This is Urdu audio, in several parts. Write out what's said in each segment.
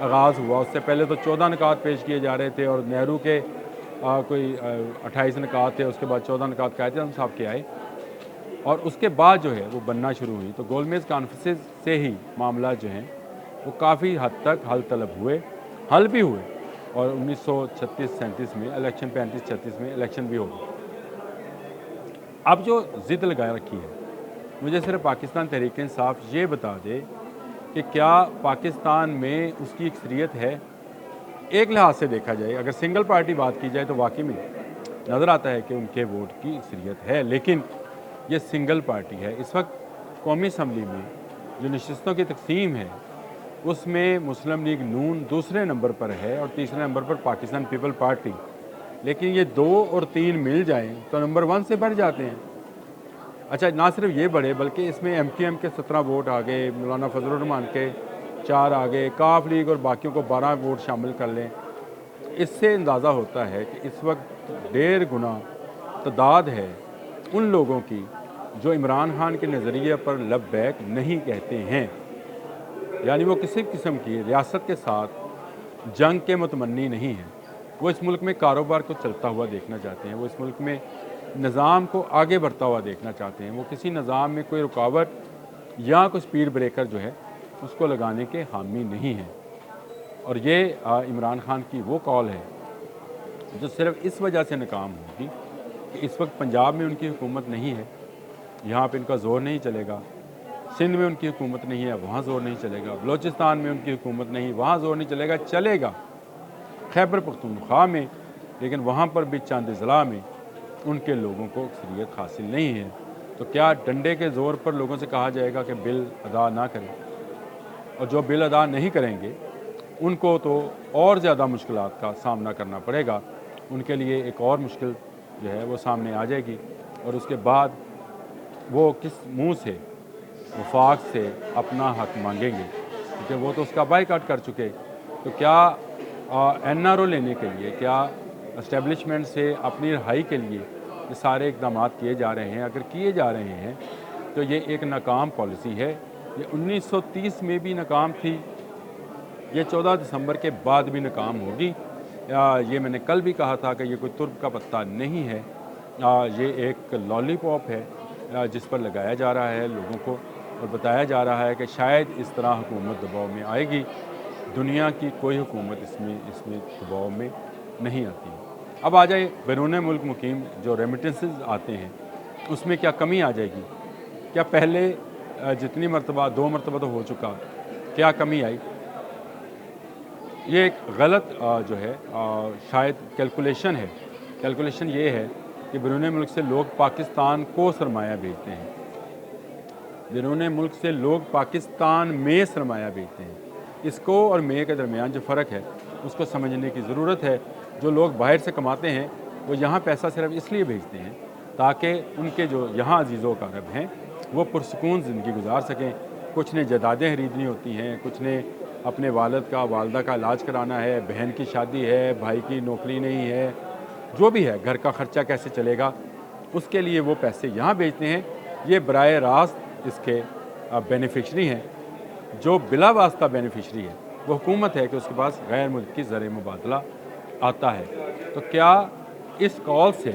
آغاز ہوا، اس سے پہلے تو 14 نکات پیش کیے جا رہے تھے اور نہرو کے کوئی 28 نکات تھے، اس کے بعد 14 نکات قائد اعظم صاحب کے آئے اور اس کے بعد جو ہے وہ بننا شروع ہوئی۔ تو گول میز کانفرنسز سے ہی معاملات جو ہیں وہ کافی حد تک حل طلب ہوئے، حل بھی ہوئے، اور 1936-37 میں الیکشن، 35-36 میں الیکشن بھی ہو گئی۔ اب جو ضد لگا رکھی ہے، مجھے صرف پاکستان تحریک انصاف یہ بتا دے کہ کیا پاکستان میں اس کی اکثریت ہے؟ ایک لحاظ سے دیکھا جائے، اگر سنگل پارٹی بات کی جائے تو واقعی میں نظر آتا ہے کہ ان کے ووٹ کی اکثریت ہے، لیکن یہ سنگل پارٹی ہے۔ اس وقت قومی اسمبلی میں جو نشستوں کی تقسیم ہے اس میں مسلم لیگ نون دوسرے نمبر پر ہے اور تیسرے نمبر پر پاکستان پیپل پارٹی، لیکن یہ 2 اور 3 مل جائیں تو نمبر 1 سے بڑھ جاتے ہیں۔ اچھا، نہ صرف یہ بڑھے بلکہ اس میں ایم کیو ایم کے 17 ووٹ آگے، مولانا فضل الرحمان کے 4 آگے، کاف لیگ اور باقیوں کو 12 ووٹ شامل کر لیں۔ اس سے اندازہ ہوتا ہے کہ اس وقت 1.5 گنا تعداد ہے ان لوگوں کی جو عمران خان کے نظریے پر لبیک نہیں کہتے ہیں، یعنی وہ کسی قسم کی ریاست کے ساتھ جنگ کے متمنی نہیں ہیں۔ وہ اس ملک میں کاروبار کو چلتا ہوا دیکھنا چاہتے ہیں، وہ اس ملک میں نظام کو آگے بڑھتا ہوا دیکھنا چاہتے ہیں، وہ کسی نظام میں کوئی رکاوٹ یا کوئی سپیڈ بریکر جو ہے اس کو لگانے کے حامی نہیں ہیں۔ اور یہ عمران خان کی وہ کال ہے جو صرف اس وجہ سے ناکام ہوگی کہ اس وقت پنجاب میں ان کی حکومت نہیں ہے، یہاں پہ ان کا زور نہیں چلے گا، سندھ میں ان کی حکومت نہیں ہے، وہاں زور نہیں چلے گا، بلوچستان میں ان کی حکومت نہیں، وہاں زور نہیں چلے گا خیبر پختونخوا میں، لیکن وہاں پر بھی چاند اضلاع میں ان کے لوگوں کو اکثریت حاصل نہیں ہے۔ تو کیا ڈنڈے کے زور پر لوگوں سے کہا جائے گا کہ بل ادا نہ کریں؟ اور جو بل ادا نہیں کریں گے ان کو تو اور زیادہ مشکلات کا سامنا کرنا پڑے گا، ان کے لیے ایک اور مشکل جو ہے وہ سامنے آ جائے گی، اور اس کے بعد وہ کس منہ سے وفاق سے اپنا حق مانگیں گے، کیونکہ وہ تو اس کا بائیکاٹ کر چکے۔ تو کیا این آر او لینے کے لیے، کیا اسٹیبلشمنٹ سے اپنی رہائی کے لیے یہ سارے اقدامات کیے جا رہے ہیں؟ اگر کیے جا رہے ہیں تو یہ ایک ناکام پالیسی ہے۔ یہ 1930 میں بھی ناکام تھی، یہ 14 دسمبر کے بعد بھی ناکام ہوگی۔ یہ میں نے کل بھی کہا تھا کہ یہ کوئی ترب کا پتہ نہیں ہے، یہ ایک لالی پاپ ہے جس پر لگایا جا رہا ہے لوگوں کو، اور بتایا جا رہا ہے کہ شاید اس طرح حکومت دباؤ میں آئے گی۔ دنیا کی کوئی حکومت اس میں دباؤ میں نہیں آتی۔ اب آ جائے بیرون ملک مقیم جو ریمیٹنسز آتے ہیں، اس میں کیا کمی آ جائے گی؟ کیا پہلے جتنی مرتبہ 2 مرتبہ تو ہو چکا، کیا کمی آئی؟ یہ ایک غلط جو ہے شاید کیلکولیشن ہے۔ کیلکولیشن یہ ہے کہ بیرون ملک سے لوگ پاکستان کو سرمایہ بھیجتے ہیں، بیرون ملک سے لوگ پاکستان میں سرمایہ بھیجتے ہیں۔ اس کو اور میں کے درمیان جو فرق ہے اس کو سمجھنے کی ضرورت ہے۔ جو لوگ باہر سے کماتے ہیں وہ یہاں پیسہ صرف اس لیے بھیجتے ہیں تاکہ ان کے جو یہاں عزیز و اقارب ہیں وہ پرسکون زندگی گزار سکیں۔ کچھ نے جائیدادیں خریدنی ہوتی ہیں، کچھ نے اپنے والد کا والدہ کا علاج کرانا ہے، بہن کی شادی ہے، بھائی کی نوکری نہیں ہے، جو بھی ہے، گھر کا خرچہ کیسے چلے گا، اس کے لیے وہ پیسے یہاں بھیجتے ہیں۔ یہ براہ راست اس کے بینیفیشری ہیں۔ جو بلا واسطہ بینیفیشری ہے وہ حکومت ہے کہ اس کے پاس غیر ملکی زر مبادلہ آتا ہے۔ تو کیا اس کال سے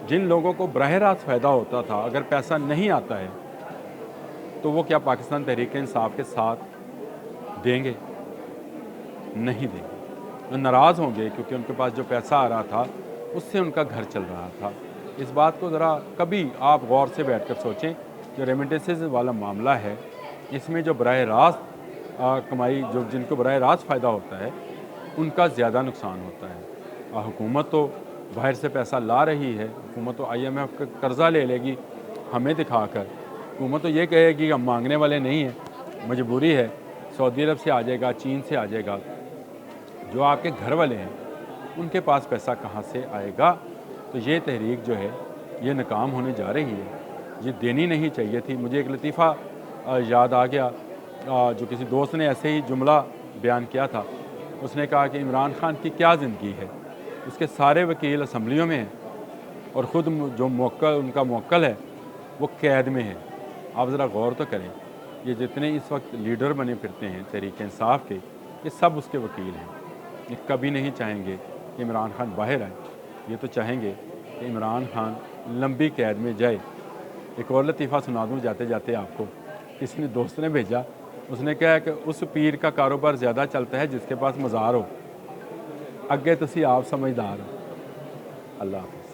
جن لوگوں کو براہ راست فائدہ ہوتا تھا اگر پیسہ نہیں آتا ہے تو وہ کیا پاکستان تحریک انصاف کے ساتھ دیں گے؟ نہیں دیں گے، وہ ناراض ہوں گے، کیونکہ ان کے پاس جو پیسہ آ رہا تھا اس سے ان کا گھر چل رہا تھا۔ اس بات کو ذرا کبھی آپ غور سے بیٹھ کر سوچیں۔ جو ریمیٹنسز والا معاملہ ہے اس میں جو براہ راست کمائی، جو جن کو براہ راست فائدہ ہوتا ہے ان کا زیادہ نقصان ہوتا ہے۔ حکومت تو باہر سے پیسہ لا رہی ہے، حکومت تو آئی ایم ایف کا قرضہ لے لے گی ہمیں دکھا کر، حکومت تو یہ کہے گی ہم مانگنے والے نہیں ہیں، مجبوری ہے، سعودی عرب سے آ جائے گا، چین سے آ جائے گا۔ جو آپ کے گھر والے ہیں ان کے پاس پیسہ کہاں سے آئے گا؟ تو یہ تحریک جو ہے یہ ناکام ہونے جا رہی ہے، یہ دینی نہیں چاہیے تھی۔ مجھے ایک لطیفہ یاد آ گیا، جو کسی دوست نے ایسے ہی جملہ بیان کیا تھا۔ اس نے کہا کہ عمران خان کی کیا زندگی ہے، اس کے سارے وکیل اسمبلیوں میں ہیں اور خود جو ان کا موکل ہے وہ قید میں ہے۔ آپ ذرا غور تو کریں، یہ جتنے اس وقت لیڈر بنے پھرتے ہیں تحریک انصاف کے، یہ سب اس کے وکیل ہیں. یہ کبھی نہیں چاہیں گے کہ عمران خان باہر آئے. یہ تو چاہیں گے کہ عمران خان لمبی قید میں جائے. ایک اور لطیفہ سنا دوں جاتے جاتے آپ کو. کسی نے دوست نے بھیجا, اس نے کہا کہ اس پیر کا کاروبار زیادہ چلتا ہے جس کے پاس مزار ہو. اگے تسی آپ سمجھدار ہو. اللہ حافظ.